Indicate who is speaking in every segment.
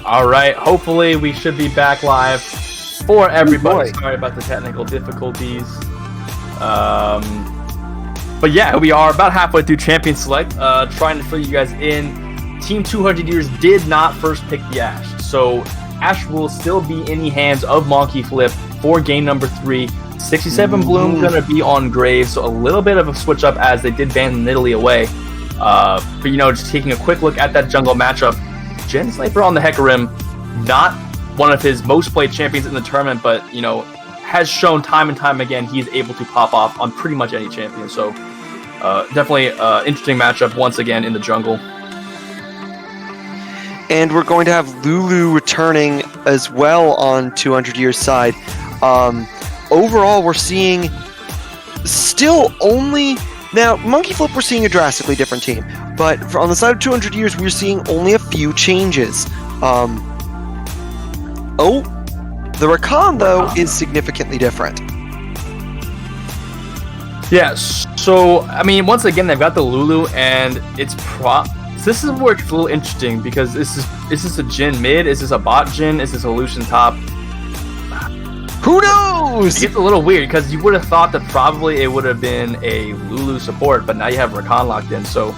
Speaker 1: All right, hopefully we should be back live for everybody. Sorry about the technical difficulties. But yeah, we are about halfway through Champion Select, trying to fill you guys in. Team 200 Years did not first pick the Ashe, so Ashe will still be in the hands of Monki Flip for game number 3. 67 Bloom gonna be on Graves, so a little bit of a switch up as they did ban Nidalee away. But just taking a quick look at that jungle matchup, Gen Sniper on the Hecarim, not one of his most played champions in the tournament, but has shown time and time again he's able to pop off on pretty much any champion. So definitely interesting matchup once again in the jungle.
Speaker 2: And we're going to have Lulu returning as well on 200 Years side. Overall, we're seeing still only... Now, Monki Flip, we're seeing a drastically different team. But on the side of 200 Years, we're seeing only a few changes. The Rakan, though, is significantly different.
Speaker 1: Yeah, so, I mean, once again, they've got the Lulu, and it's this is where it's a little interesting, because is this a Jhin mid? Is this a bot Jhin? Is this a Lucian top?
Speaker 2: Who knows?
Speaker 1: It gets a little weird, because you would have thought that probably it would have been a Lulu support, but now you have Rakan locked in, so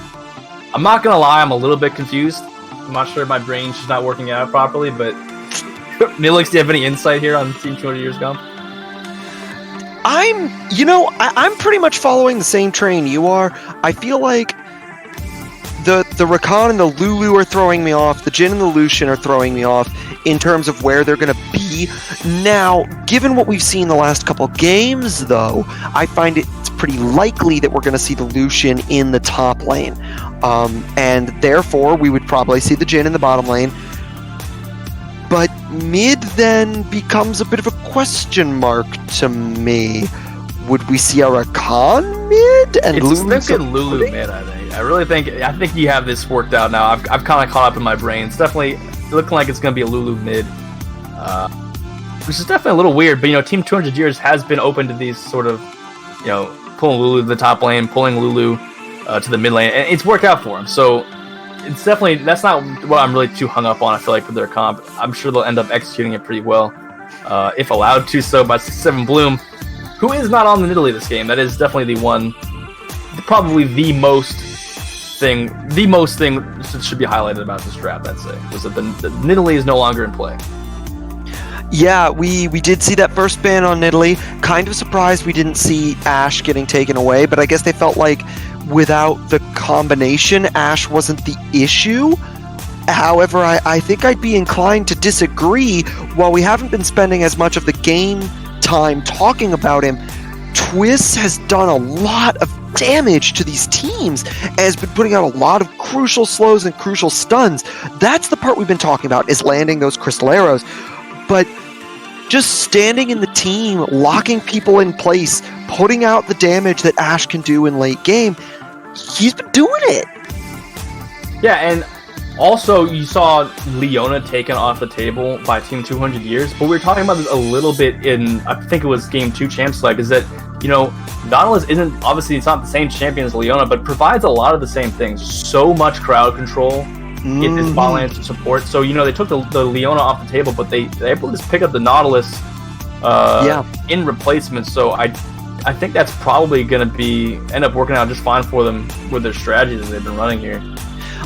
Speaker 1: I'm not going to lie, I'm a little bit confused. I'm not sure my brain's just not working out properly, but Nilix, do you have any insight here on Team 200 Years Comp?
Speaker 2: I'm pretty much following the same train you are. I feel like the Rakan and the Lulu are throwing me off. The Jhin and the Lucian are throwing me off in terms of where they're going to be. Now, given what we've seen the last couple games, though, I find it's pretty likely that we're going to see the Lucian in the top lane. And therefore, we would probably see the Jhin in the bottom lane. But mid then becomes a bit of a question mark to me. Would we see a Rakan mid and
Speaker 1: Lulu mid? I think you have this worked out now. I've kind of caught up in my brain. It's definitely looking like it's going to be a Lulu mid, which is definitely a little weird. But Team 200 Years has been open to these sort of, pulling Lulu to the top lane, pulling Lulu to the mid lane, and it's worked out for them. So it's definitely, that's not what I'm really too hung up on, I feel like, for their comp. I'm sure they'll end up executing it pretty well, if allowed to so by 67 Bloom, who is not on the Nidalee this game. That is definitely the one, probably the most thing that should be highlighted about this draft, I'd say, was that the Nidalee is no longer in play.
Speaker 2: Yeah, we did see that first ban on Nidalee. Kind of surprised we didn't see Ashe getting taken away, but I guess they felt like without the combination, Ashe wasn't the issue. However, I think I'd be inclined to disagree. While we haven't been spending as much of the game time talking about him, Twist has done a lot of damage to these teams and has been putting out a lot of crucial slows and crucial stuns. That's the part we've been talking about, is landing those crystal arrows. But just standing in the team, locking people in place, putting out the damage that Ashe can do in late game, he's been doing it.
Speaker 1: Yeah, and also you saw Leona taken off the table by Team 200 Years, but we were talking about this a little bit in, I think it was Game 2 Champ Select, is that, Nautilus isn't, obviously it's not the same champion as Leona, but provides a lot of the same things. So much crowd control in this bot lane support. So, they took the Leona off the table, but they're able to just pick up the Nautilus in replacement. So I think that's probably going to end up working out just fine for them with their strategies that they've been running here.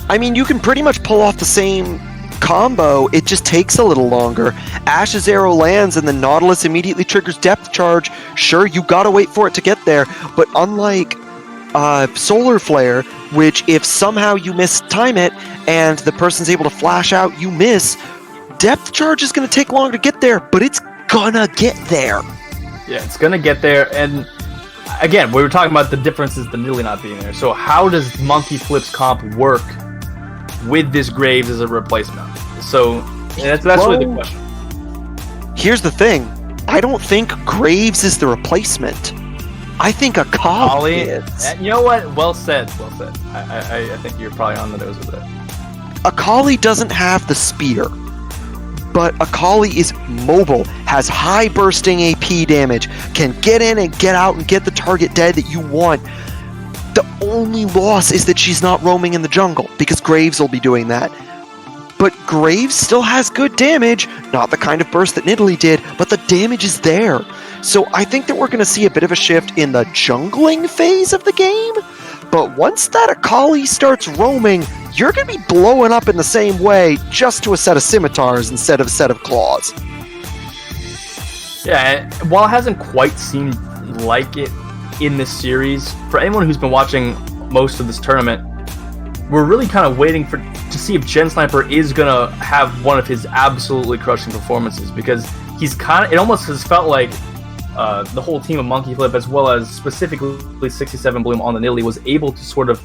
Speaker 2: I mean, you can pretty much pull off the same combo, it just takes a little longer. Ashe's arrow lands and the Nautilus immediately triggers depth charge. Sure, you gotta wait for it to get there, but unlike Solar Flare, which if somehow you mistime it and the person's able to flash out, you miss, depth charge is gonna take longer to get there, but it's gonna get there.
Speaker 1: Yeah, it's gonna get there, and again, we were talking about the differences, the Nidalee not being there. So how does Monki Flip's comp work with this Graves as a replacement? So that's really the question.
Speaker 2: Here's the thing. I don't think Graves is the replacement. I think Akali is.
Speaker 1: You know what? Well said. I think you're probably on the nose with it.
Speaker 2: Akali doesn't have the spear, but Akali is mobile, has high bursting AP damage, can get in and get out and get the target dead that you want. The only loss is that she's not roaming in the jungle, because Graves will be doing that. but Graves still has good damage. Not the kind of burst that Nidalee did, but the damage is there. So I think that we're going to see a bit of a shift in the jungling phase of the game. But once that Akali starts roaming, you're going to be blowing up in the same way, just to a set of scimitars instead of a set of claws.
Speaker 1: Yeah, while it hasn't quite seemed like it in this series, for anyone who's been watching most of this tournament, we're really kind of waiting to see if Gen Sniper is going to have one of his absolutely crushing performances, because it almost has felt like the whole team of Monki Flip, as well as specifically 67 Bloom on the Nidalee, was able to sort of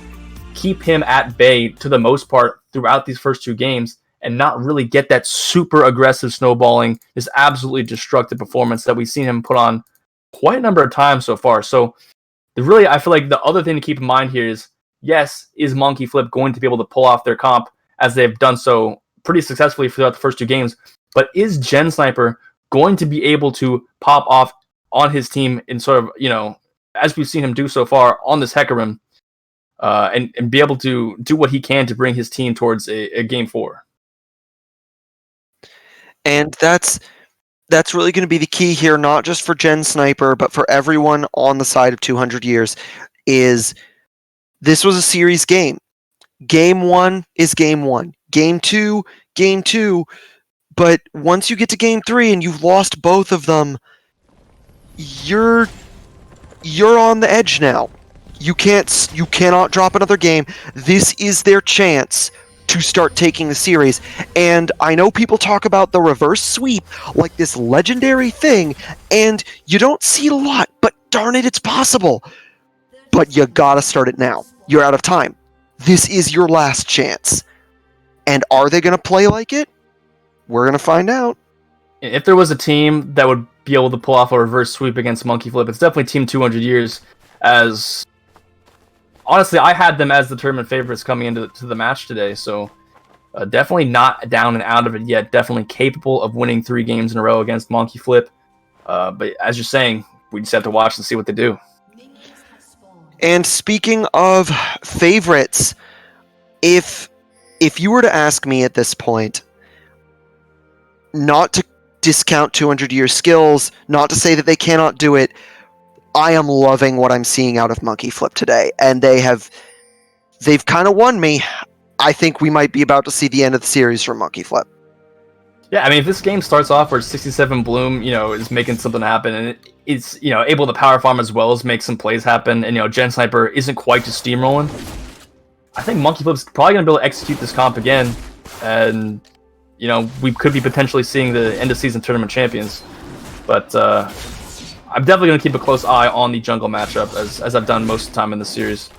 Speaker 1: keep him at bay to the most part throughout these first two games, and not really get that super aggressive snowballing, this absolutely destructive performance that we've seen him put on quite a number of times so far. So really, I feel like the other thing to keep in mind here is, yes, is Monki Flip going to be able to pull off their comp, as they've done so pretty successfully throughout the first two games, but is Gen Sniper going to be able to pop off on his team in sort of, as we've seen him do so far on this Hecarim, and be able to do what he can to bring his team towards a game 4?
Speaker 2: And that's really going to be the key here, not just for Gen Sniper, but for everyone on the side of 200 years, is this was a series game. Game 1 is game 1. Game 2, game 2. But once you get to game 3 and you've lost both of them, you're on the edge now. You cannot drop another game. This is their chance to start taking the series. And I know people talk about the reverse sweep like this legendary thing, and you don't see it a lot, but darn it, it's possible. But you gotta start it now. You're out of time. This is your last chance. And are they gonna play like it? We're gonna find out.
Speaker 1: If there was a team that would be able to pull off a reverse sweep against Monki Flip, it's definitely Team 200 Years. As honestly, I had them as the tournament favorites coming into the match today, so definitely not down and out of it yet. Definitely capable of winning 3 games in a row against Monki Flip. But as you're saying, we just have to watch and see what they do.
Speaker 2: And speaking of favorites, if you were to ask me at this point, not to discount 200 Years skills, not to say that they cannot do it, I am loving what I'm seeing out of Monki Flip today, and they've kind of won me. I think we might be about to see the end of the series from Monki Flip.
Speaker 1: Yeah, I mean, if this game starts off where 67 Bloom, is making something happen, and it's, able to power farm as well as make some plays happen, and, Gen Sniper isn't quite just steamrolling, I think Monki Flip's probably going to be able to execute this comp again, and, we could be potentially seeing the end-of-season tournament champions. But I'm definitely going to keep a close eye on the jungle matchup, as I've done most of the time in this series.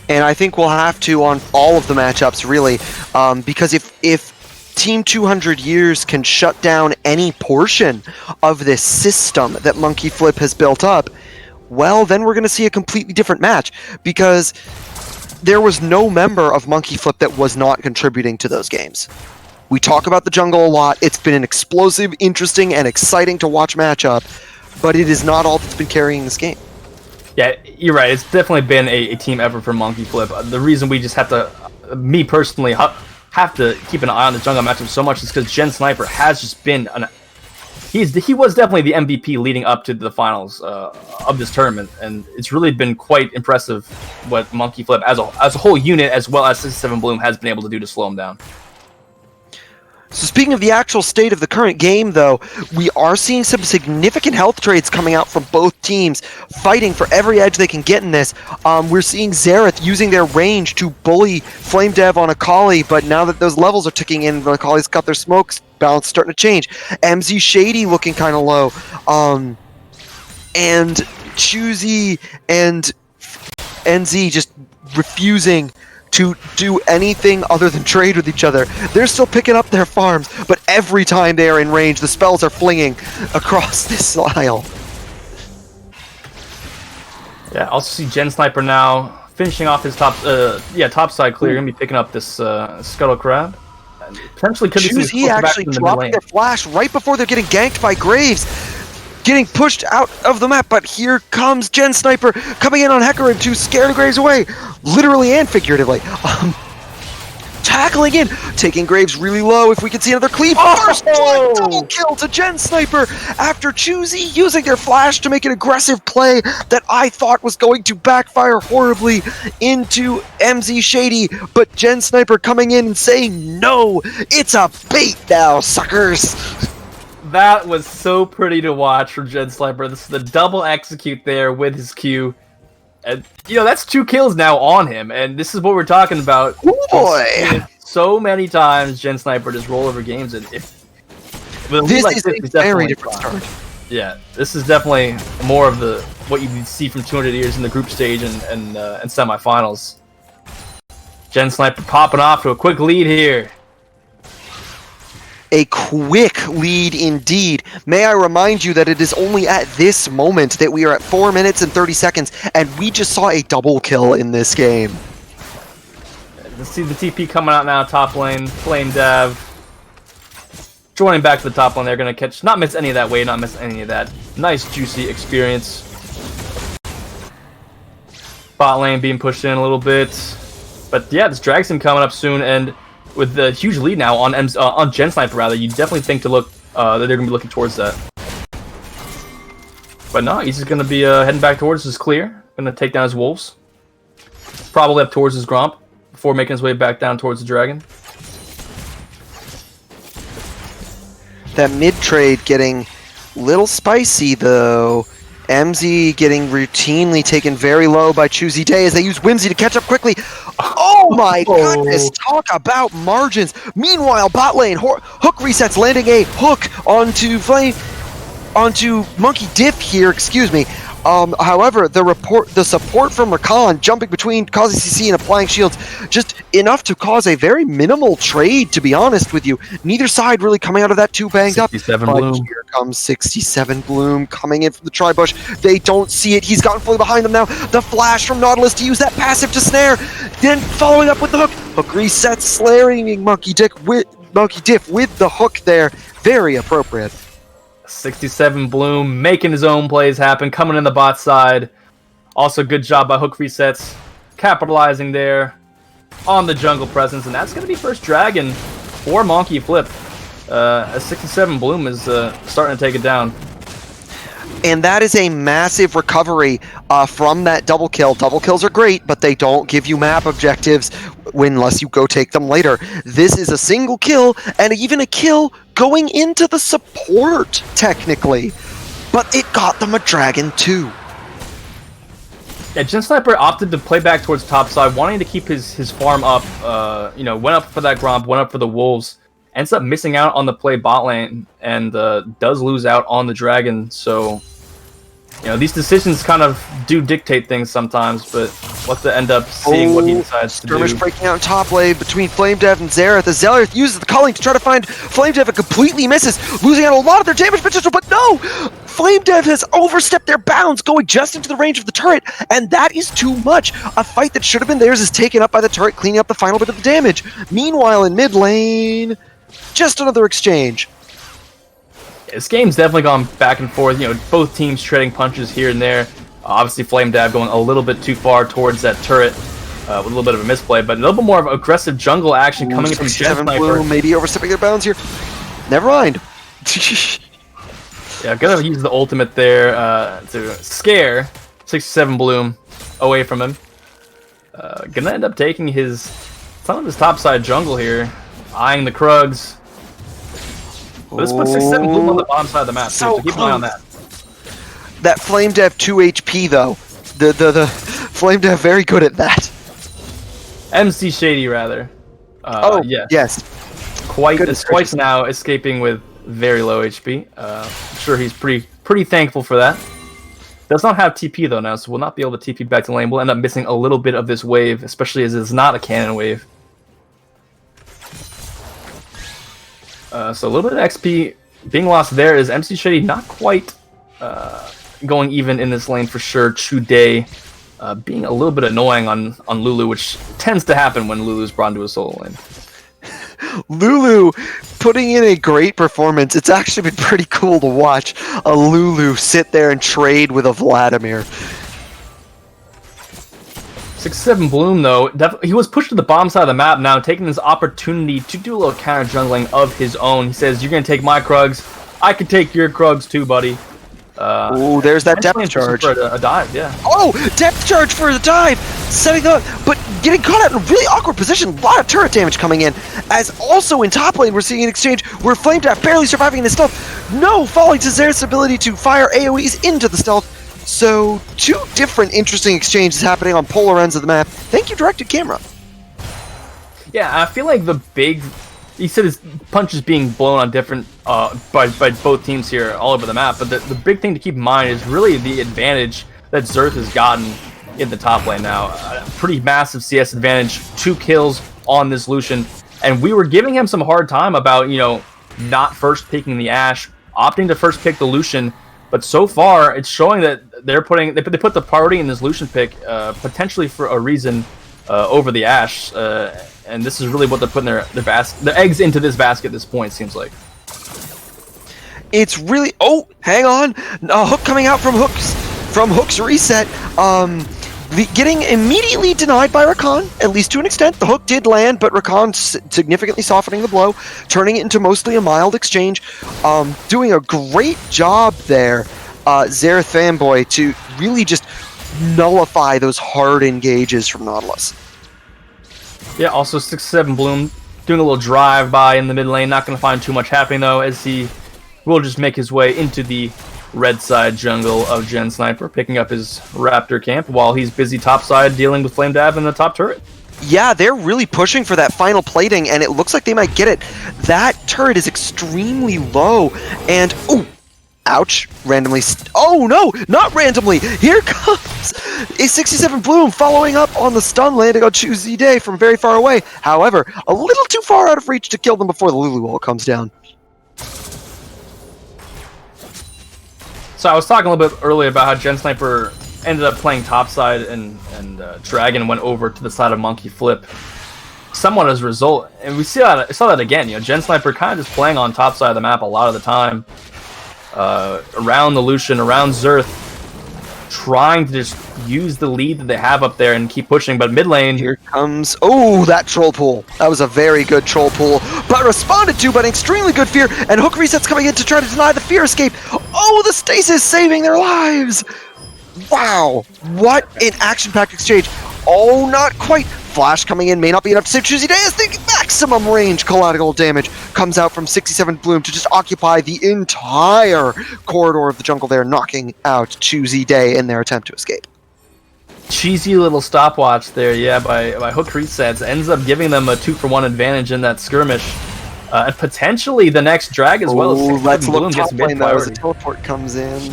Speaker 2: And I think we'll have to on all of the matchups, really, because if Team 200 Years can shut down any portion of this system that Monki Flip has built up, well, then we're going to see a completely different match, because there was no member of Monki Flip that was not contributing to those games. We talk about the jungle a lot. It's been an explosive, interesting, and exciting to watch matchup, but it is not all that's been carrying this game.
Speaker 1: Yeah, you're right. It's definitely been a team effort for Monki Flip. The reason we just have to, me personally, have to keep an eye on the jungle matchup so much is because Gen Sniper has just been he was definitely the MVP leading up to the finals of this tournament, and it's really been quite impressive what Monki Flip as a whole unit, as well as 67 Bloom, has been able to do to slow him down.
Speaker 2: So speaking of the actual state of the current game, though, we are seeing some significant health trades coming out from both teams, fighting for every edge they can get in this. We're seeing Xerath using their range to bully Flame Dev on Akali, but now that those levels are ticking in, Akali's got their smoke balance starting to change. MZ Shady looking kind of low. And Choosy and NZ just refusing to do anything other than trade with each other. They're still picking up their farms, but every time they are in range, the spells are flinging across this aisle.
Speaker 1: Yeah, also see Gen Sniper now finishing off his top side clear. Gonna be picking up this Scuttle Crab. And potentially could be
Speaker 2: Choosy actually dropping their flash right before they're getting ganked by Graves. Getting pushed out of the map, but here comes Gen Sniper coming in on Hecarim to scare the Graves away, literally and figuratively. tackling in, taking Graves really low. If we can see another cleave, first blood double kill to Gen Sniper after Choosy using their flash to make an aggressive play that I thought was going to backfire horribly into MZ Shady, but Gen Sniper coming in and saying, no, it's a bait now, suckers.
Speaker 1: That was so pretty to watch from Gen Sniper. This is the double execute there with his Q. And, you know, that's 2 kills now on him, and this is what we're talking about.
Speaker 2: Oh boy!
Speaker 1: So many times Gen Sniper just roll over games, and this is a very different start. Yeah, this is definitely more of the what you see from 200 years in the group stage and semifinals. Gen Sniper popping off to a quick lead here.
Speaker 2: A quick lead indeed. May I remind you that it is only at this moment that we are at 4 minutes and 30 seconds, and we just saw a double kill in this game.
Speaker 1: Let's see the TP coming out now, top lane. Flame Dav joining back to the top lane. They're going to catch, not miss any of that wave, not miss any of that. Nice, juicy experience. Bot lane being pushed in a little bit. But yeah, this Drag Sim coming up soon, and with the huge lead now on Gen Sniper, rather, you definitely think to look that they're gonna be looking towards that. But no, he's just gonna be heading back towards his clear, gonna take down his wolves, probably up towards his Gromp before making his way back down towards the dragon.
Speaker 2: That mid trade getting a little spicy though. MZ getting routinely taken very low by Choosy Day as they use Whimsy to catch up quickly. Oh my goodness, talk about margins. Meanwhile, bot lane, hook resets, landing a hook onto Monki Diff here, excuse me. However, the support from Rakan jumping between causing CC and applying shields, just enough to cause a very minimal trade, to be honest with you. Neither side really coming out of that too banged up.
Speaker 1: 67 Bloom.
Speaker 2: Here comes 67 Bloom coming in from the tri-bush. They don't see it. He's gotten fully behind them now. The flash from Nautilus to use that passive to snare. Then following up with the hook. Hook resets, slaring Monki Diff with the hook there. Very appropriate.
Speaker 1: 67 Bloom making his own plays happen, coming in the bot side. Also, good job by Hook Resets, capitalizing there on the jungle presence, and that's going to be first dragon for Monki Flip. As 67 Bloom is starting to take it down.
Speaker 2: And that is a massive recovery from that double kill. Double kills are great, but they don't give you map objectives unless you go take them later. This is a single kill, and even a kill going into the support, technically. But it got them a dragon too.
Speaker 1: Yeah, Gen Sniper opted to play back towards top side, wanting to keep his farm up. Went up for that Gromp, went up for the Wolves. Ends up missing out on the play bot lane, and does lose out on the dragon. So, these decisions kind of do dictate things sometimes, but we'll have to end up seeing what he decides to do.
Speaker 2: Skirmish breaking out in top lane between Flame Dev and Xerath. As Xerath uses the calling to try to find Flame Dev and completely misses, losing out a lot of their damage potential, but no! Flame Dev has overstepped their bounds, going just into the range of the turret, and that is too much. A fight that should have been theirs is taken up by the turret, cleaning up the final bit of the damage. Meanwhile, in mid lane, just another exchange.
Speaker 1: This game's definitely gone back and forth. Both teams trading punches here and there. Obviously, Flame Dab going a little bit too far towards that turret with a little bit of a misplay, but a little bit more of aggressive jungle action coming in from Gen Sniper.
Speaker 2: Maybe overstepping their bounds here. Never mind.
Speaker 1: Yeah, gonna use the ultimate there to scare 67 Bloom away from him. Gonna end up taking some of his topside jungle here, eyeing the Krugs. But this puts 67 Bloom on the bottom side of the map, so keep an eye on that.
Speaker 2: That Flame Dev 2 HP though. The Flame Dev very good at that.
Speaker 1: MC Shady rather. Yeah.
Speaker 2: Yes.
Speaker 1: Twice now escaping with very low HP. I'm sure he's pretty thankful for that. Does not have TP though now, so we'll not be able to TP back to lane. We'll end up missing a little bit of this wave, especially as it's not a cannon wave. So a little bit of XP being lost there. Is MC Shady not quite going even in this lane for sure. Chuday being a little bit annoying on Lulu, which tends to happen when Lulu's brought into a solo lane.
Speaker 2: Lulu putting in a great performance. It's actually been pretty cool to watch a Lulu sit there and trade with a Vladimir.
Speaker 1: 6-7 Bloom, though, he was pushed to the bottom side of the map now, taking this opportunity to do a little counter jungling of his own. He says, you're going to take my Krugs. I can take your Krugs too, buddy.
Speaker 2: Oh, there's that depth charge.
Speaker 1: For a dive, yeah.
Speaker 2: Oh, depth charge for the dive! Setting up, but getting caught out in a really awkward position. A lot of turret damage coming in. As also in top lane, we're seeing an exchange where Flamedaff barely surviving in his stealth. No, falling to Xerath's ability to fire AoEs into the stealth. So, two different interesting exchanges happening on polar ends of the map. Thank you, directed camera.
Speaker 1: Yeah, I feel like the big... He said his punches being blown on different by both teams here all over the map, but the big thing to keep in mind is really the advantage that Xerath has gotten in the top lane now. A pretty massive CS advantage, 2 kills on this Lucian, and we were giving him some hard time about, you know, not first picking the Ashe, opting to first pick the Lucian, but so far it's showing that they put the priority in this Lucian pick potentially for a reason over the Ashe. And this is really what they're putting their eggs into this basket at this point, seems like.
Speaker 2: It's really... Oh, hang on. A hook coming out from Hook's reset. Getting immediately denied by Rakan, at least to an extent. The hook did land, but Rakan significantly softening the blow, turning it into mostly a mild exchange. Doing a great job there, Xerath fanboy, to really just nullify those hard engages from Nautilus.
Speaker 1: Yeah, also 6-7 Bloom doing a little drive-by in the mid lane. Not going to find too much happening, though, as he will just make his way into the red side jungle of Gen Sniper, picking up his Raptor camp while he's busy topside dealing with Flamedav in the top turret.
Speaker 2: Yeah, they're really pushing for that final plating, and it looks like they might get it. That turret is extremely low, and... Ooh! Ouch. Randomly... Oh, no! Not randomly! Here comes a 67 Bloom following up on the stun landing on Choosy Day from very far away. However, a little too far out of reach to kill them before the Lulu wall comes down.
Speaker 1: So I was talking a little bit earlier about how Gen Sniper ended up playing topside and Dragon went over to the side of Monki Flip. Somewhat as a result, and we saw that again. You know, Gen Sniper kind of just playing on top side of the map a lot of the time. Around the Lucian, around Xerath, trying to just use the lead that they have up there and keep pushing, but mid lane...
Speaker 2: Here comes... Oh, that troll pool. That was a very good troll pool, but responded to by an extremely good fear, and Hook resets coming in to try to deny the fear escape. Oh, the stasis saving their lives! Wow, what an action-packed exchange. Oh, not quite. Flash coming in, may not be enough to save Choosy Day as the maximum range collateral damage comes out from 67 Bloom to just occupy the entire corridor of the jungle there, knocking out Choosy Day in their attempt to escape.
Speaker 1: Cheesy little stopwatch there, yeah, by Hook resets. Ends up giving them a 2-for-1 advantage in that skirmish. And potentially the next drag as well.
Speaker 2: Let's look top lane though as the teleport comes in.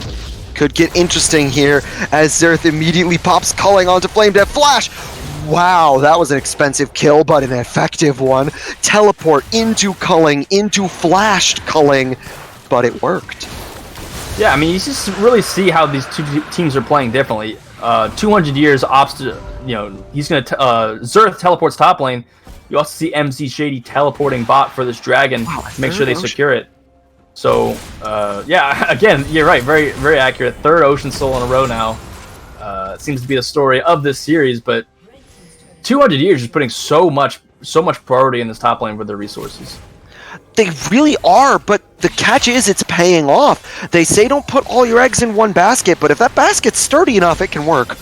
Speaker 2: Could get interesting here as Xerath immediately pops culling onto Flamedeath Flash. Wow, that was an expensive kill, but an effective one. Teleport into culling, into flashed culling, but it worked.
Speaker 1: Yeah, I mean, you just really see how these two teams are playing differently. 200 years opts to, you know, he's going to, Xerath teleports top lane. You also see MC Shady teleporting bot for this dragon to make sure they secure it. So, yeah, again, you're right, very, very accurate. Third Ocean Soul in a row now. It seems to be the story of this series, but 200 years is putting so much priority in this top lane with their resources.
Speaker 2: They really are, but the catch is it's paying off. They say don't put all your eggs in one basket, but if that basket's sturdy enough, it can work.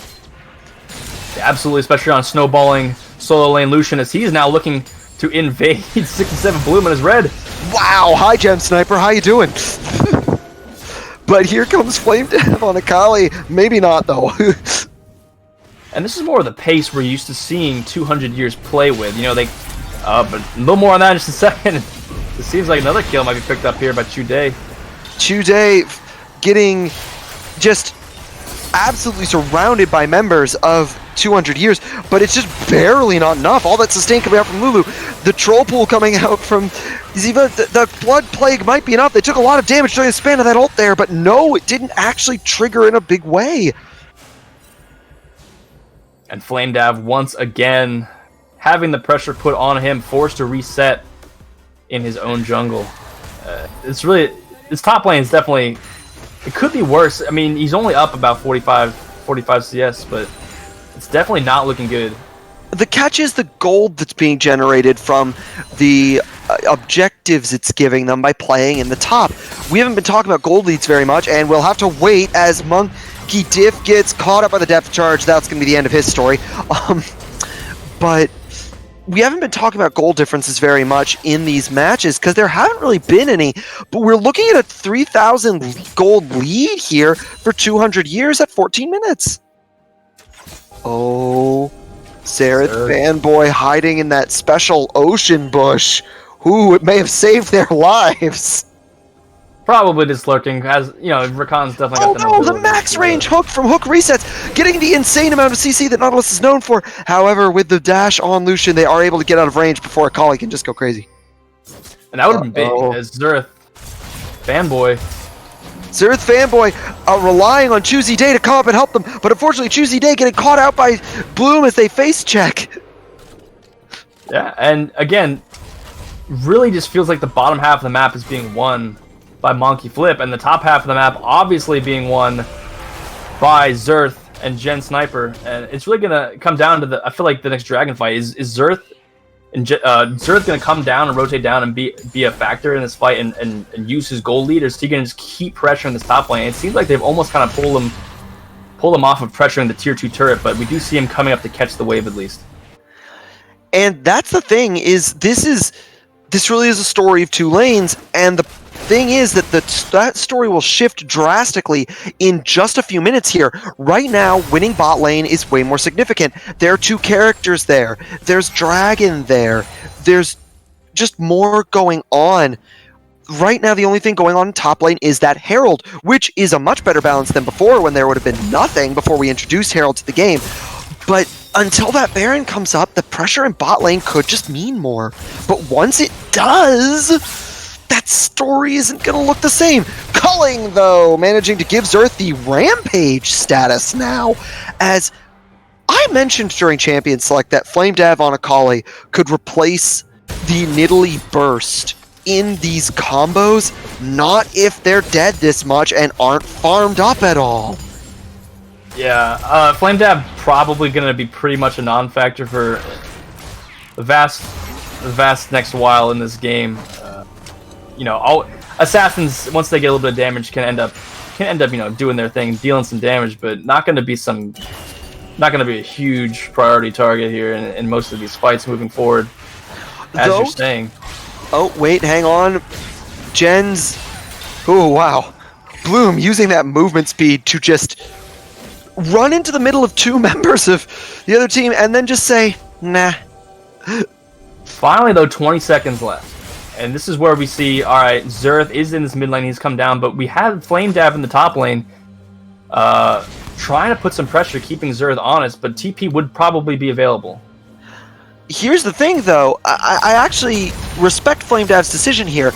Speaker 1: Yeah, absolutely, especially on snowballing solo lane Lucian, as he's now looking to invade 67 Bloom in his red.
Speaker 2: Wow, hi Gen Sniper, how you doing? But here comes Flamedeath on Akali. Maybe not, though.
Speaker 1: And this is more of the pace we're used to seeing 200 years play with. You know, they... but a little more on that in just a second. It seems like another kill might be picked up here by Chuday.
Speaker 2: Chuday getting just absolutely surrounded by members of 200 years, but it's just barely not enough. All that sustain coming out from Lulu. The troll pool coming out from Ziva. The blood plague might be enough. They took a lot of damage during the span of that ult there, but no, it didn't actually trigger in a big way.
Speaker 1: And Flamedav once again having the pressure put on him, forced to reset in his own jungle. It's really, this top lane is definitely, it could be worse. I mean, he's only up about 45 CS, but It's definitely not looking good.
Speaker 2: The catch is the gold that's being generated from the objectives it's giving them by playing in the top. We haven't been talking about gold leads very much, and we'll have to wait as Monkey Diff gets caught up by the depth charge. That's going to be the end of his story. But we haven't been talking about goal differences very much in these matches because there haven't really been any. But we're looking at a 3,000 gold lead here for 200 years at 14 minutes. Oh, Xerath fanboy hiding in that special ocean bush. Ooh, it may have saved their lives.
Speaker 1: Probably just lurking, as you know, Rakan's definitely got
Speaker 2: the max range hook from hook resets, getting the insane amount of CC that Nautilus is known for. However, with the dash on Lucian, they are able to get out of range before Akali can just go crazy.
Speaker 1: And that would have been big, as Xerath fanboy.
Speaker 2: Xerath fanboy relying on Choosy Day to come up and help them, but unfortunately Choosy Day getting caught out by Bloom as they face check.
Speaker 1: Yeah, and again, really just feels like the bottom half of the map is being won by Monki Flip, and the top half of the map obviously being won by Xerath and Gen Sniper. And it's really gonna come down to I feel like the next Dragon fight is Xerath and Xerath gonna come down and rotate down and be a factor in this fight and use his gold lead, or is he gonna just keep pressuring this top lane? It seems like they've almost kind of pulled him off of pressuring the tier 2 turret, but we do see him coming up to catch the wave at least.
Speaker 2: And that's the thing, is this really is a story of two lanes, and the thing is that that story will shift drastically in just a few minutes here. Right now, winning bot lane is way more significant. There are two characters there. There's Dragon there. There's just more going on. Right now, the only thing going on in top lane is that Herald, which is a much better balance than before, when there would have been nothing before we introduced Herald to the game. But until that Baron comes up, the pressure in bot lane could just mean more. But once it does, that story isn't going to look the same. Culling, though, managing to give Xerath the Rampage status now, as I mentioned during Champion Select that Flame Dav on Akali could replace the Nidalee Burst in these combos, not if they're dead this much and aren't farmed up at all.
Speaker 1: Yeah, Flame Dab probably going to be pretty much a non-factor for the vast next while in this game. You know, all assassins, once they get a little bit of damage, can end up you know, doing their thing, dealing some damage, but not going to be a huge priority target here in most of these fights moving forward, as you're saying.
Speaker 2: Oh wait, hang on, Jen's. Oh wow, Bloom using that movement speed to just run into the middle of two members of the other team and then just say, nah.
Speaker 1: Finally, though, 20 seconds left. And this is where we see, alright, Xerath is in this mid lane, he's come down, but we have Flame Dab in the top lane trying to put some pressure, keeping Xerath honest, but TP would probably be available.
Speaker 2: Here's the thing, though. I actually respect Flame Dab's decision here.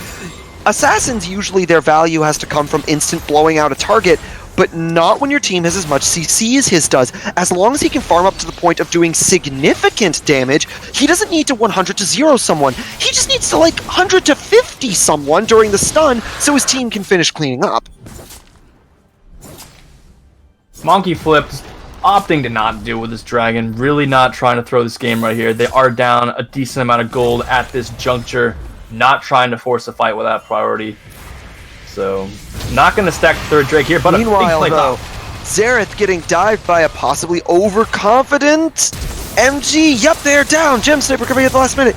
Speaker 2: Assassins, usually their value has to come from instant blowing out a target, but not when your team has as much CC as his does. As long as he can farm up to the point of doing significant damage, he doesn't need to 100 to 0 someone. He just needs to, like, 100 to 50 someone during the stun so his team can finish cleaning up.
Speaker 1: Monki Flip's opting to not deal with this dragon, really not trying to throw this game right here. They are down a decent amount of gold at this juncture, not trying to force a fight without priority. So, not going to stack the third Drake here, but
Speaker 2: meanwhile, though, Xerath getting dived by a possibly overconfident MG. Yep, they're down. Gem Sniper coming at the last minute.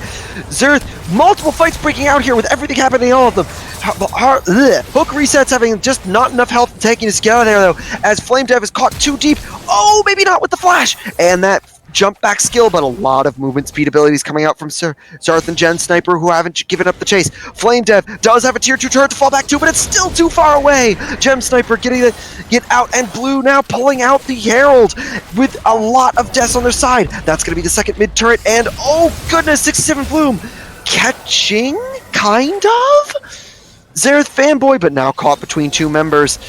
Speaker 2: Xerath, multiple fights breaking out here with everything happening, all of them. Hook resets having just not enough health taking his get out there, though, as Flame Dev is caught too deep. Oh, maybe not with the flash. And that jump back skill, but a lot of movement speed abilities coming out from Xerath and Gen Sniper, who haven't given up the chase. Flame Dev does have a tier 2 turret to fall back to, but it's still too far away. Gem Sniper getting get out, and Blue now pulling out the Herald with a lot of deaths on their side. That's going to be the second mid turret, and oh goodness, 67 Bloom catching, kind of? Xerath fanboy, but now caught between two members.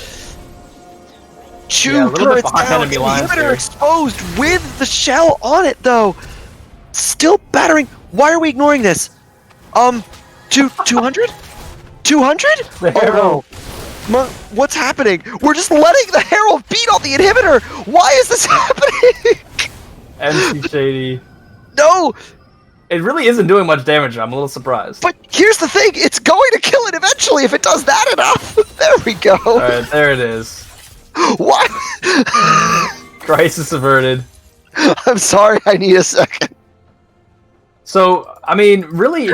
Speaker 2: Two turrets down, and the inhibitor exposed with the shell on it, though. Still battering. Why are we ignoring this? 200? 200? Oh, what's happening? We're just letting the Herald beat on the inhibitor. Why is this happening?
Speaker 1: MC Shady.
Speaker 2: No!
Speaker 1: It really isn't doing much damage. I'm a little surprised.
Speaker 2: But here's the thing, it's going to kill it eventually if it does that enough. There we go.
Speaker 1: Alright, there it is.
Speaker 2: What?
Speaker 1: Crisis averted.
Speaker 2: I'm sorry, I need a second.
Speaker 1: So, I mean, really,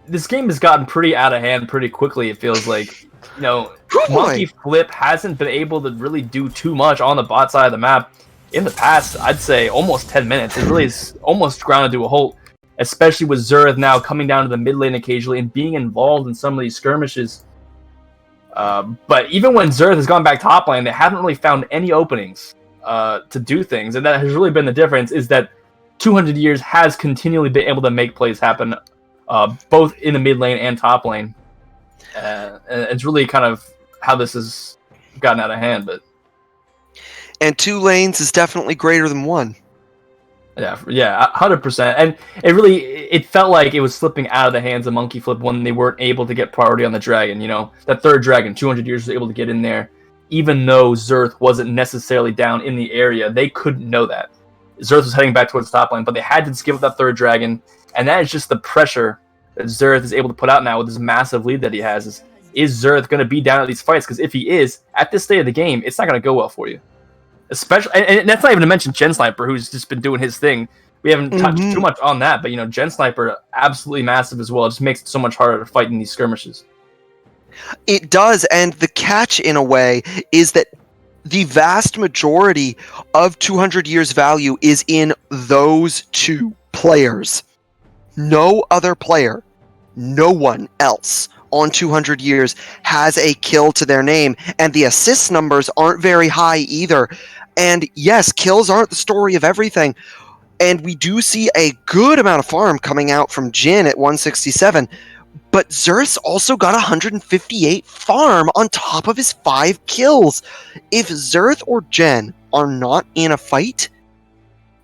Speaker 1: this game has gotten pretty out of hand pretty quickly, it feels like. You know, Monki Flip hasn't been able to really do too much on the bot side of the map in the past, I'd say, almost 10 minutes. It really is almost grounded to a halt, especially with Zerth now coming down to the mid lane occasionally and being involved in some of these skirmishes. But even when Zerth has gone back top lane, they haven't really found any openings to do things, and that has really been the difference, is that 200 Years has continually been able to make plays happen, both in the mid lane and top lane. And it's really kind of how this has gotten out of hand.
Speaker 2: And 2 lanes is definitely greater than 1.
Speaker 1: Yeah, 100%. And it felt like it was slipping out of the hands of Monki Flip when they weren't able to get priority on the dragon. You know, that third dragon, 200 Years, was able to get in there, even though Zerth wasn't necessarily down in the area. They couldn't know that Zerth was heading back towards top lane, but they had to skip that third dragon, and that is just the pressure that Zerth is able to put out now with this massive lead that he has. Is Zerth going to be down at these fights? Because if he is, at this state of the game, it's not going to go well for you. Especially, and that's not even to mention Gen Sniper, who's just been doing his thing. We haven't touched too much on that, but, you know, Gen Sniper, absolutely massive as well. It just makes it so much harder to fight in these skirmishes.
Speaker 2: It does, and the catch, in a way, is that the vast majority of 200 Years value is in those 2 players. No other player, no one else on 200 Years has a kill to their name, and the assist numbers aren't very high either. And yes, kills aren't the story of everything, and we do see a good amount of farm coming out from Jin at 167, but Zerth's also got 158 farm on top of his 5 kills. If Zerth or Jen are not in a fight,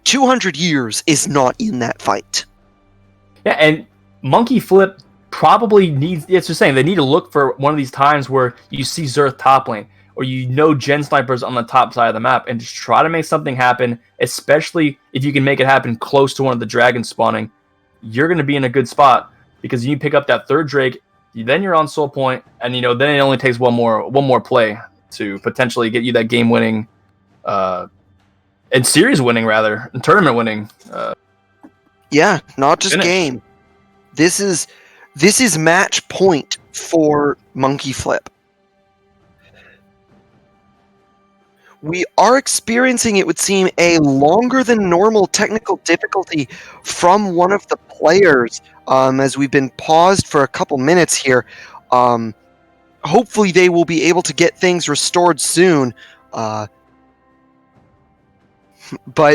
Speaker 2: 200 Years is not in that fight.
Speaker 1: Yeah, and Monki Flip probably needs, it's just saying, they need to look for one of these times where you see Zerth top lane, or you know Gen Sniper's on the top side of the map, and just try to make something happen, especially if you can make it happen close to one of the dragons spawning. You're going to be in a good spot, because you pick up that third Drake, then you're on soul point, and, you know, then it only takes one more play to potentially get you that game winning, and series winning rather, and tournament winning.
Speaker 2: Yeah, not just
Speaker 1: finish.
Speaker 2: Game. This is match point for Monki Flip. We are experiencing, it would seem, a longer than normal technical difficulty from one of the players, as we've been paused for a couple minutes here. Hopefully they will be able to get things restored soon. But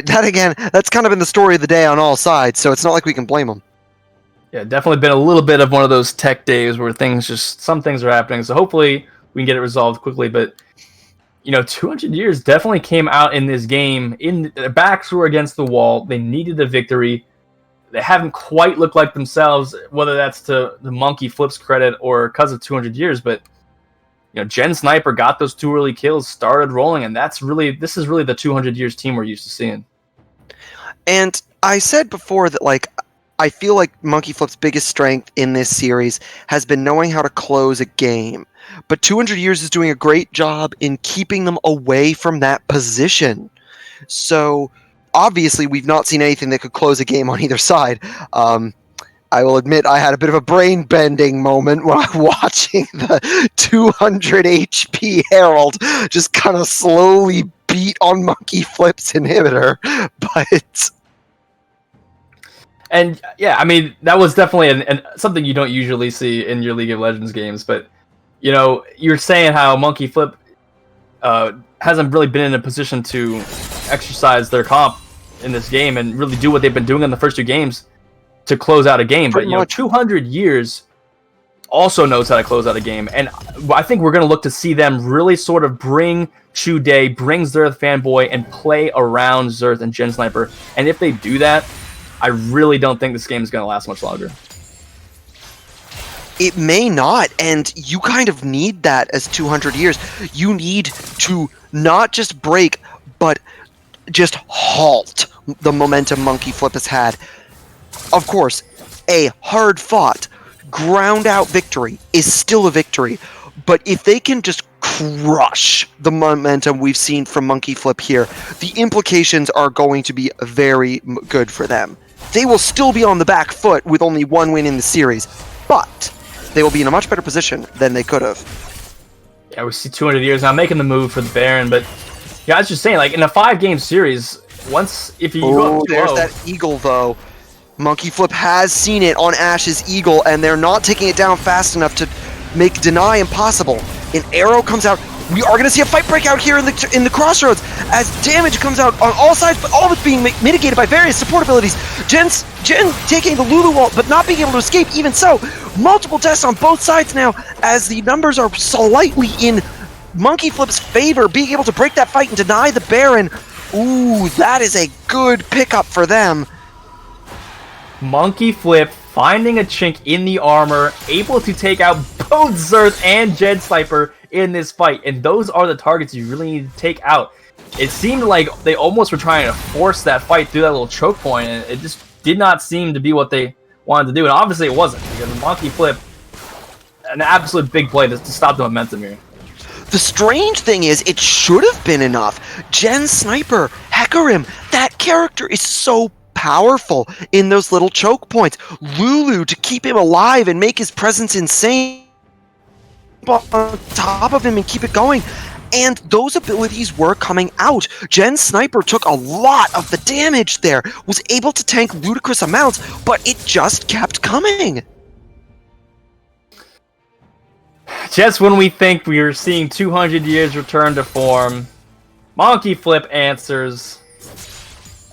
Speaker 2: that, again, that's kind of been the story of the day on all sides, so it's not like we can blame them.
Speaker 1: Yeah, definitely been a little bit of one of those tech days where some things are happening, so hopefully we can get it resolved quickly. But, you know, 200 Years definitely came out in this game, their backs were against the wall, they needed the victory. They haven't quite looked like themselves, whether that's to the Monki Flip's credit or because of 200 Years, but, you know, Gen Sniper got those 2 early kills, started rolling, and this is really the 200 Years team we're used to seeing. And
Speaker 2: I said before that, like, I feel like Monki Flip's biggest strength in this series has been knowing how to close a game. But 200 Years is doing a great job in keeping them away from that position. So, obviously, we've not seen anything that could close a game on either side. I will admit I had a bit of a brain-bending moment when I'm watching the 200 HP Herald just kind of slowly beat on Monki Flip's inhibitor. But...
Speaker 1: And, yeah, I mean, that was definitely something you don't usually see in your League of Legends games. But, you know, you're saying how Monki Flip hasn't really been in a position to exercise their comp in this game and really do what they've been doing in the first 2 games to close out a game. But, you know, 200 Years also knows how to close out a game. And I think we're going to look to see them really sort of bring Chu Day, bring Zerth Fanboy, and play around Zerth and Gen Sniper. And if they do that, I really don't think this game is going to last much longer.
Speaker 2: It may not, and you kind of need that as 200 Years. You need to not just break, but just halt the momentum Monki Flip has had. Of course, a hard-fought, ground-out victory is still a victory, but if they can just crush the momentum we've seen from Monki Flip here, the implications are going to be very good for them. They will still be on the back foot with only one win in the series, but they will be in a much better position than they could have.
Speaker 1: Yeah, we see 200 years now making the move for the Baron, but yeah, I was just saying, like, in a 5-game series, if you go up too
Speaker 2: there's
Speaker 1: low,
Speaker 2: that Eagle, though. Monki Flip has seen it on Ash's Eagle, and they're not taking it down fast enough to make deny impossible. An arrow comes out. We are going to see a fight break out here in the crossroads as damage comes out on all sides, but all of it's being mitigated by various support abilities. Jen taking the Lulu wall, but not being able to escape. Even so, multiple deaths on both sides now as the numbers are slightly in Monki Flip's favor, being able to break that fight and deny the Baron. Ooh, that is a good pickup for them.
Speaker 1: Monki Flip finding a chink in the armor, able to take out both Xerth and Jed Sniper in this fight, and those are the targets you really need to take out. It seemed like they almost were trying to force that fight through that little choke point, and it just did not seem to be what they wanted to do, and obviously it wasn't, because Monki Flip, an absolute big play to stop the momentum here.
Speaker 2: The strange thing is, it should have been enough. Jen Sniper, Hecarim, that character is so powerful in those little choke points. Lulu to keep him alive and make his presence insane on top of him and keep it going. And those abilities were coming out. Jen Sniper took a lot of the damage there, was able to tank ludicrous amounts, but it just kept coming.
Speaker 1: Just when we think we are seeing 200 years return to form, Monki Flip answers.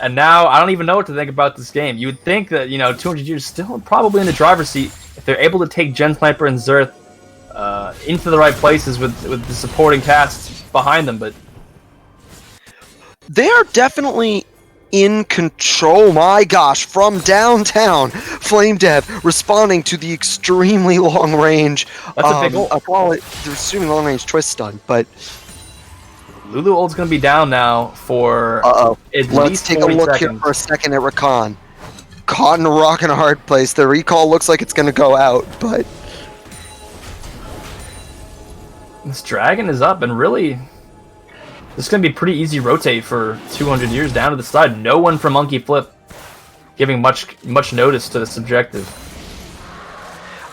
Speaker 1: And now, I don't even know what to think about this game. You would think that, 200 years still probably in the driver's seat if they're able to take Gen Sniper and Xerth into the right places with the supporting casts behind them, but
Speaker 2: they are definitely in control. My gosh, from downtown, Flame Dev responding to the extremely long range.
Speaker 1: That's a big ult.
Speaker 2: I call it the extremely long range twist stun, but
Speaker 1: Lulu ult's gonna be down now for at
Speaker 2: Let's
Speaker 1: least
Speaker 2: take
Speaker 1: 40
Speaker 2: a look
Speaker 1: seconds.
Speaker 2: here for a second at Rakan. Caught in a rock and a hard place. The recall looks like it's gonna go out, but
Speaker 1: This dragon is up, and really, this is going to be pretty easy rotate for 200 years down to the side. No one from Monki Flip giving much notice to this objective.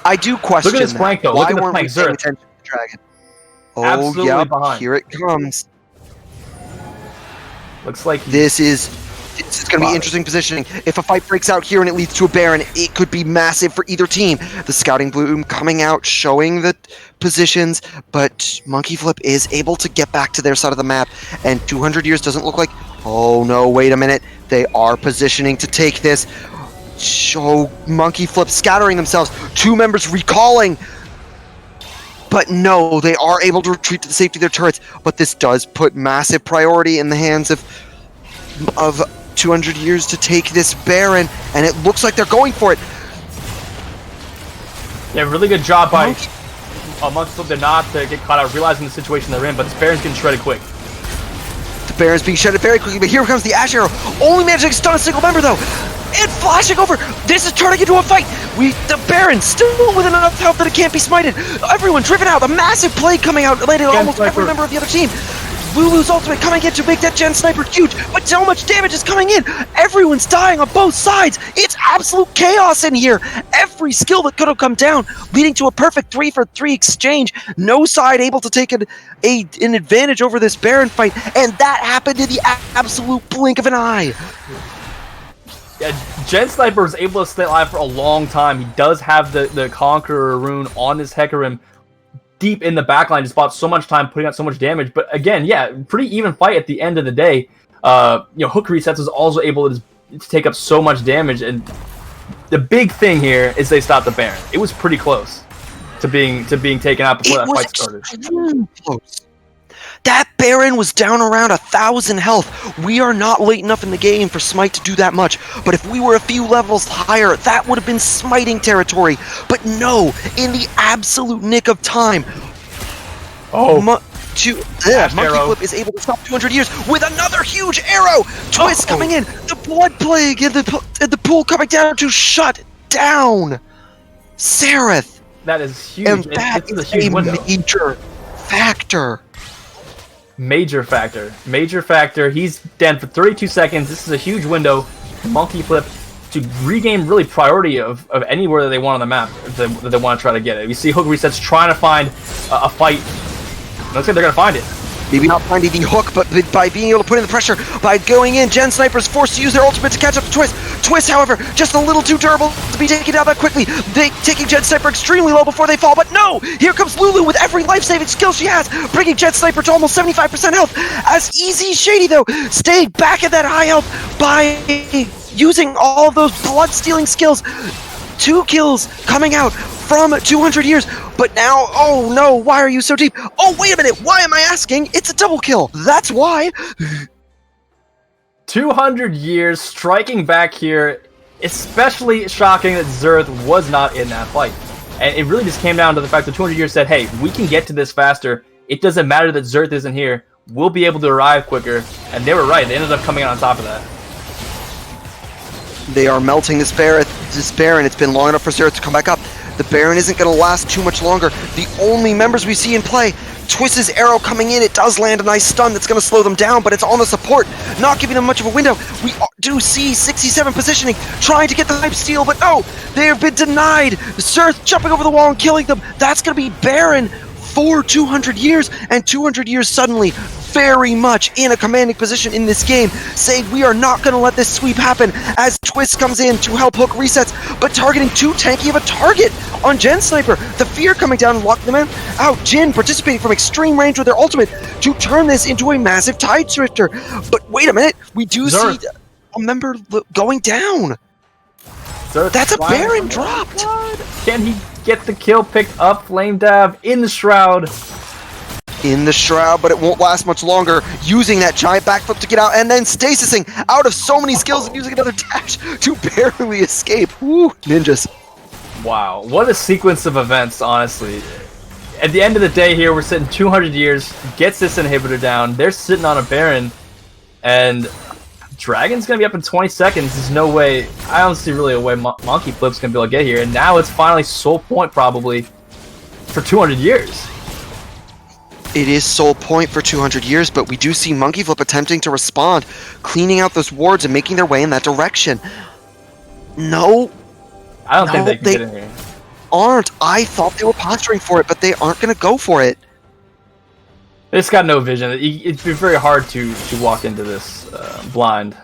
Speaker 2: I do question
Speaker 1: Look at this flank, though.
Speaker 2: Why
Speaker 1: Look at the
Speaker 2: weren't we
Speaker 1: flank,
Speaker 2: paying
Speaker 1: Xerth.
Speaker 2: attention to the dragon? Oh,
Speaker 1: Absolutely
Speaker 2: yeah,
Speaker 1: behind.
Speaker 2: here it comes.
Speaker 1: Looks like
Speaker 2: This is going to be interesting positioning. If a fight breaks out here and it leads to a Baron, it could be massive for either team. The Scouting Bloom coming out, showing the positions, but Monki Flip is able to get back to their side of the map, and 200 years doesn't look like... Oh no, wait a minute. They are positioning to take this. Show Monki Flip scattering themselves. Two members recalling. But no, they are able to retreat to the safety of their turrets, but this does put massive priority in the hands of 200 years to take this Baron, and it looks like they're going for it.
Speaker 1: yeah, really good job by Monki Flip not to get caught out, realizing the situation they're in, but this Baron's getting shredded quick.
Speaker 2: The Baron's being shredded very quickly, but here comes the Ash Arrow. Only managing to stun a single member, though. And flashing over. This is turning into a fight. The Baron still with enough health that it can't be smited. Everyone driven out. A massive plague coming out, landing on almost every member of the other team. Lulu's ultimate coming in to make that Gen Sniper huge, but so much damage is coming in. Everyone's dying on both sides. It's absolute chaos in here. Every skill that could have come down, leading to a perfect 3-for-3 exchange. No side able to take an advantage over this Baron fight, and that happened in the absolute blink of an eye.
Speaker 1: Yeah, Gen Sniper was able to stay alive for a long time. He does have the Conqueror rune on this Hecarim deep in the backline, just bought so much time, putting out so much damage. But again, yeah, pretty even fight at the end of the day. Hook resets was also able to take up so much damage, and the big thing here is they stopped the Baron. It was pretty close to being taken out before that fight started.
Speaker 2: Extremely close. That Baron was down around 1,000 health. We are not late enough in the game for Smite to do that much. But if we were a few levels higher, that would have been smiting territory. But no, in the absolute nick of time, Monkey Flip is able to stop 200 years with another huge arrow. Twist coming in. The blood plague and the pool coming down to shut down Sereth.
Speaker 1: That is huge.
Speaker 2: And that is a major factor.
Speaker 1: Major factor. He's dead for 32 seconds. This is a huge window for Monkey Flip to regain really priority of anywhere that they want on the map that they want to try to get it. We see Hook Reset's trying to find a fight. Looks like they're going to find it.
Speaker 2: Maybe not finding the hook, but by being able to put in the pressure, by going in, Gen Sniper's forced to use their ultimate to catch up to Twist. Twist, however, just a little too durable to be taken down that quickly. They taking Gen Sniper extremely low before they fall, but no! Here comes Lulu with every life-saving skill she has, bringing Gen Sniper to almost 75% health. As Easy Shady, though, stayed back at that high health by using all of those blood-stealing skills. 2 kills coming out from 200 years, but now, oh no, why are you so deep? Oh, wait a minute, why am I asking? It's a double kill, that's why.
Speaker 1: 200 years striking back here, especially shocking that Zerth was not in that fight. And it really just came down to the fact that 200 years said, hey, we can get to this faster. It doesn't matter that Zerth isn't here. We'll be able to arrive quicker. And they were right, they ended up coming out on top of that.
Speaker 2: They are melting this Baron. It's been long enough for Zerth to come back up. The Baron isn't going to last too much longer. The only members we see in play, Twist's arrow coming in, it does land a nice stun that's going to slow them down, but it's on the support, not giving them much of a window. We do see 67 positioning, trying to get the life steal, but no, they have been denied. Zerth jumping over the wall and killing them. That's going to be Baron for 200 years, and 200 years suddenly very much in a commanding position in this game, saying we are not going to let this sweep happen as Twist comes in to help Hook Resets, but targeting too tanky of a target on Gen Sniper. The fear coming down and locking them out. Jin participating from extreme range with their ultimate to turn this into a massive Tide Swifter. But wait a minute, we do see a member going down. That's a Baron dropped.
Speaker 1: Can he get the kill picked up? Flame Dab in the Shroud.
Speaker 2: In the Shroud, but it won't last much longer. Using that giant backflip to get out, and then stasising out of so many skills and using another dash to barely escape. Woo, ninjas.
Speaker 1: Wow, what a sequence of events, honestly. At the end of the day here, we're sitting 200 years, gets this inhibitor down, they're sitting on a Baron, and Dragon's going to be up in 20 seconds. There's no way, I don't see really a way Monkey Flip's going to be able to get here, and now it's finally sole point probably for 200 years.
Speaker 2: It is sole point for 200 years, but we do see Monkey Flip attempting to respond, cleaning out those wards and making their way in that direction. No.
Speaker 1: I don't think they can get in here.
Speaker 2: Aren't. I thought they were posturing for it, but they aren't going to go for it.
Speaker 1: It's got no vision. It'd be very hard to walk into this blind.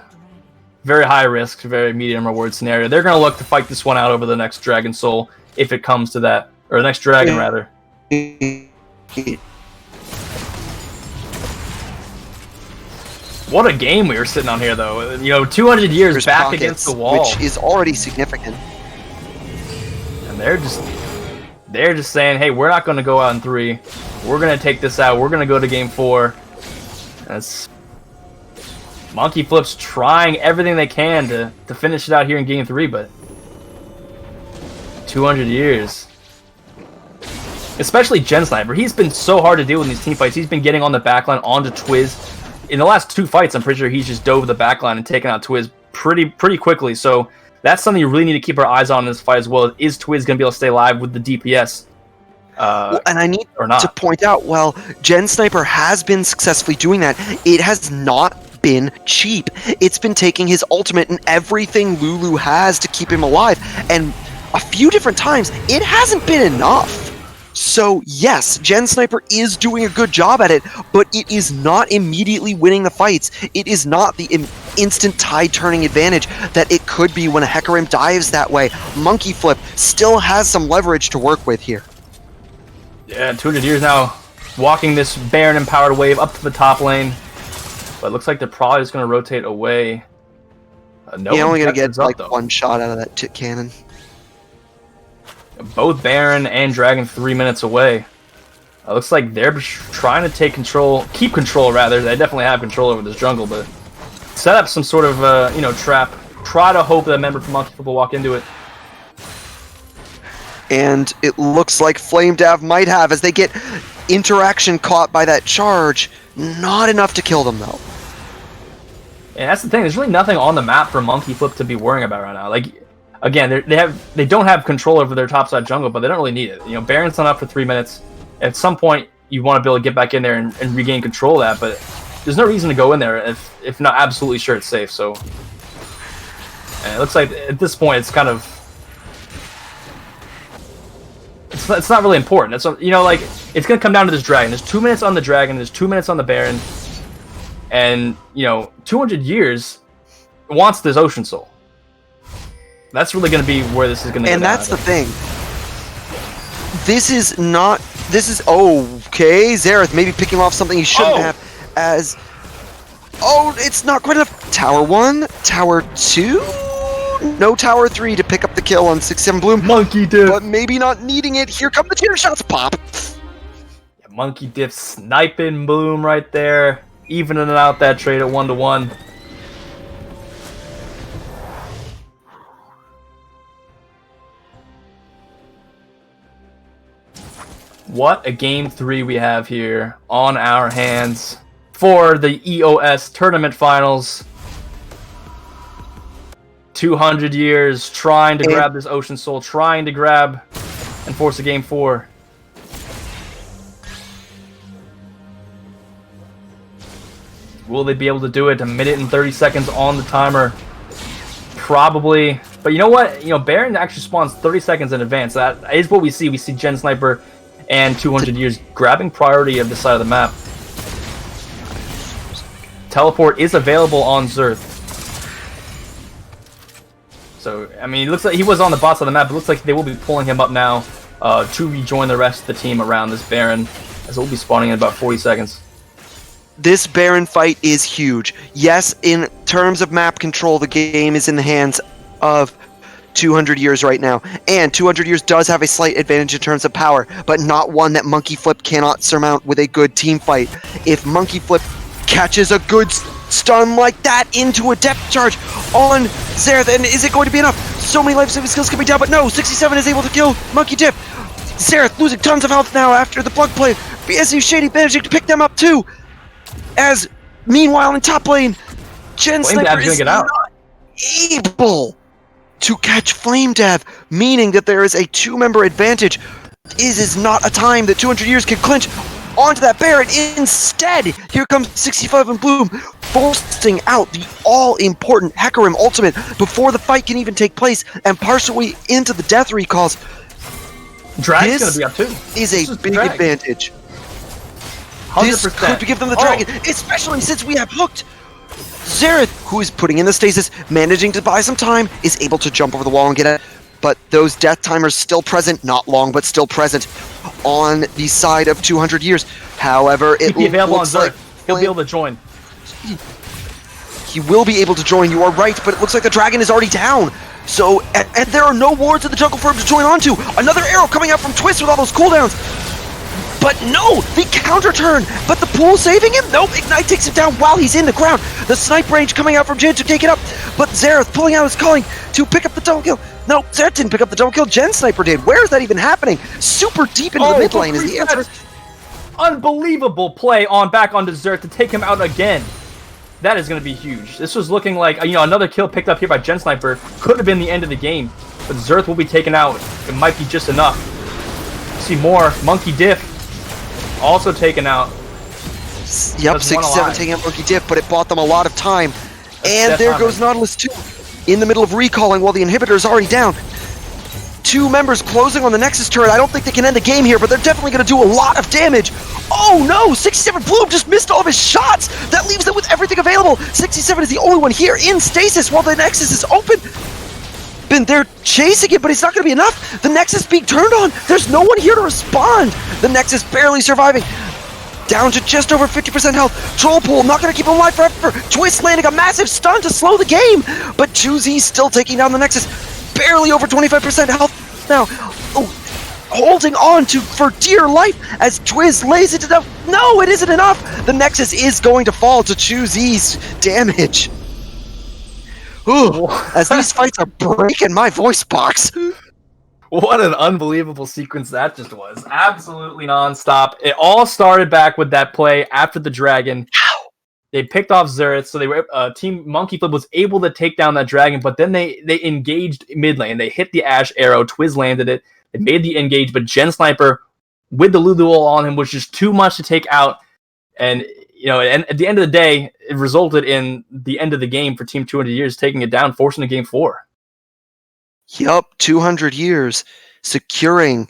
Speaker 1: Very high risk, very medium reward scenario. They're going to look to fight this one out over the next Dragon Soul, if it comes to that. Or the next Dragon, rather. What a game we were sitting on here, though. You know, 200 years
Speaker 2: There's
Speaker 1: back
Speaker 2: pockets,
Speaker 1: against the wall.
Speaker 2: which is already significant.
Speaker 1: And they're just saying, hey, we're not going to go out in 3. We're going to take this out. We're going to go to game 4. That's Monkey Flip's trying everything they can to finish it out here in game 3, but 200 years. Especially Gen Sniper. He's been so hard to deal with in these team fights. He's been getting on the backline onto Twiz. In the last 2 fights, I'm pretty sure he's just dove the backline and taken out Twiz pretty quickly. So that's something you really need to keep our eyes on in this fight as well. Is Twiz going to be able to stay alive with the DPS?
Speaker 2: And I need to point out, while Gen Sniper has been successfully doing that, it has not been cheap. It's been taking his ultimate and everything Lulu has to keep him alive. And a few different times, it hasn't been enough. So yes, Gen Sniper is doing a good job at it, but it is not immediately winning the fights. It is not the instant tide-turning advantage that it could be when a Hecarim dives that way. Monkey Flip still has some leverage to work with here.
Speaker 1: Yeah, 200 years now, walking this Baron-empowered wave up to the top lane. But it looks like they're probably just going to rotate away.
Speaker 2: You're only going to get like one shot out of that tit cannon.
Speaker 1: Both Baron and Dragon 3 minutes away. Looks like they're trying to take control, keep control rather. They definitely have control over this jungle, but set up some sort of trap. Try to hope that a member from Monkey Flip will walk into it.
Speaker 2: And it looks like Flame Dav might have, as they get interaction caught by that charge. Not enough to kill them, though.
Speaker 1: And that's the thing. There's really nothing on the map for Monki Flip to be worrying about right now. Like, again, they don't have control over their topside jungle, but they don't really need it. You know, Baron's not up for 3 minutes. At some point, you want to be able to get back in there and regain control of that, but there's no reason to go in there if not absolutely sure it's safe. So, and it looks like at this point, it's kind of it's not really important. It's, you know, like, it's gonna come down to this dragon. There's 2 minutes on the dragon. There's 2 minutes on the Baron. And, you know, 200 years wants this Ocean Soul. That's really going to be where this is going to go.
Speaker 2: And that's the thing. This is not... This is... Okay, Xerath maybe picking off something he shouldn't have as... Oh, it's not quite enough. Tower 1, Tower 2? No Tower 3 to pick up the kill on 6-7 Bloom.
Speaker 1: Monki Dip.
Speaker 2: But maybe not needing it. Here come the cheater shots. Pop.
Speaker 1: Yeah, Monki Dip sniping Bloom right there. Evening out that trade at 1-1. What a game 3 we have here on our hands for the EOS Tournament Finals. 200 years trying to grab this Ocean Soul, trying to grab and force a game 4. Will they be able to do it? 1 minute and 30 seconds on the timer. Probably. But you know what? You know, Baron actually spawns 30 seconds in advance. That is what we see. We see Gen Sniper and 200 years grabbing priority of this side of the map. Teleport is available on Xerath. So, I mean, it looks like he was on the bot side of the map, but it looks like they will be pulling him up now to rejoin the rest of the team around this Baron, as it will be spawning in about 40 seconds.
Speaker 2: This Baron fight is huge. Yes, in terms of map control, the game is in the hands of 200 years right now. And 200 years does have a slight advantage in terms of power, but not one that Monki Flip cannot surmount with a good team fight. If Monki Flip catches a good stun like that into a depth charge on Xerath, and is it going to be enough? So many life-saving skills can be down, but no, 67 is able to kill Monki Dip. Xerath losing tons of health now after the plug play. BSU Shady managing to pick them up too. As, meanwhile, in top lane, Gen Sniper is not able to catch Flame Death, meaning that there is a 2-member advantage. This is not a time that 200 years can clinch onto that Baron. Instead, here comes 65 and Bloom, forcing out the all-important Hecarim ultimate before the fight can even take place, and partially into the death recalls.
Speaker 1: Dragon's going to be up too.
Speaker 2: This is a big advantage.
Speaker 1: 100%.
Speaker 2: This could give them the dragon, especially since we have hooked. Xerath, who is putting in the stasis, managing to buy some time, is able to jump over the wall and get it. But those death timers still present, not long, but still present on the side of 200 years. However, it looks like
Speaker 1: he'll be able to join.
Speaker 2: He will be able to join, you are right, but it looks like the dragon is already down. So, and there are no wards in the jungle for him to join onto. Another arrow coming out from Twist with all those cooldowns. But no, the counter turn, but the pool saving him? Nope, Ignite takes him down while he's in the ground. The snipe range coming out from Jin to take it up, but Xerath pulling out his calling to pick up the double kill. No, Xerath didn't pick up the double kill, Gen Sniper did. Where is that even happening? Super deep into the mid lane is the answer.
Speaker 1: Unbelievable play back onto Xerath to take him out again. That is going to be huge. This was looking like, you know, another kill picked up here by Gen Sniper. Could have been the end of the game, but Xerath will be taken out. It might be just enough. See more. Monki Dip also taken out.
Speaker 2: Yep, 6-7 taking out Monki Dip, but it bought them a lot of time. And there goes Nautilus 2 in the middle of recalling while the inhibitor is already down. 2 members closing on the Nexus turret. I don't think they can end the game here, but they're definitely going to do a lot of damage. Oh no, 67 Bloom just missed all of his shots. That leaves them with everything available. 67 is the only one here in stasis while the Nexus is open. They're chasing it, but it's not going to be enough. The Nexus being turned on. There's no one here to respond. The Nexus barely surviving. Down to just over 50% health. Troll Pool not going to keep him alive forever. Twist landing a massive stun to slow the game. But Choosy still taking down the Nexus. Barely over 25% health now. Oh, holding on for dear life as Twiz lays it to the... No, it isn't enough. The Nexus is going to fall to Choozy's damage. Ooh, as these fights are breaking my voice box.
Speaker 1: What an unbelievable sequence that just was. Absolutely nonstop. It all started back with that play after the dragon. They picked off Xerath, so they were team Monki Flip was able to take down that dragon, but then they engaged mid lane. They hit the Ashe arrow, Twiz landed it, they made the engage, but Gen Sniper with the Lulu ult on him was just too much to take out. And and at the end of the day, it resulted in the end of the game for Team 200 Years taking it down, forcing a game 4.
Speaker 2: Yup, 200 Years securing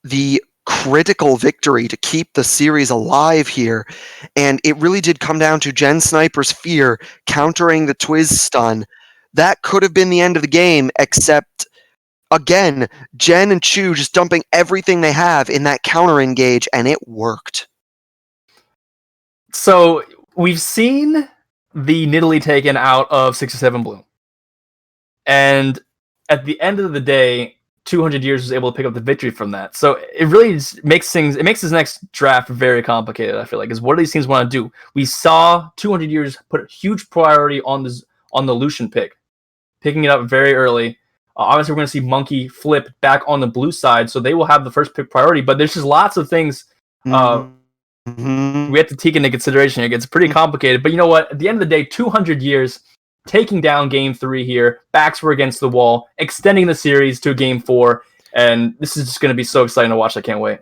Speaker 2: the critical victory to keep the series alive here. And it really did come down to Gen Sniper's fear countering the Twiz stun. That could have been the end of the game, except, again, Gen and Chu just dumping everything they have in that counter engage, and it worked.
Speaker 1: So we've seen the Nidalee taken out of 6-7 Blue. And at the end of the day, 200 Years was able to pick up the victory from that. So it really makes this next draft very complicated, I feel like, is what do these teams want to do? We saw 200 Years put a huge priority on the Lucian pick, picking it up very early. Obviously, we're going to see Monki Flip back on the blue side, so they will have the first pick priority, but there's just lots of things we have to take into consideration. It gets pretty complicated, but you know what? At the end of the day, 200 Years taking down game 3 here, backs were against the wall, extending the series to game 4, and this is just going to be so exciting to watch. I can't wait.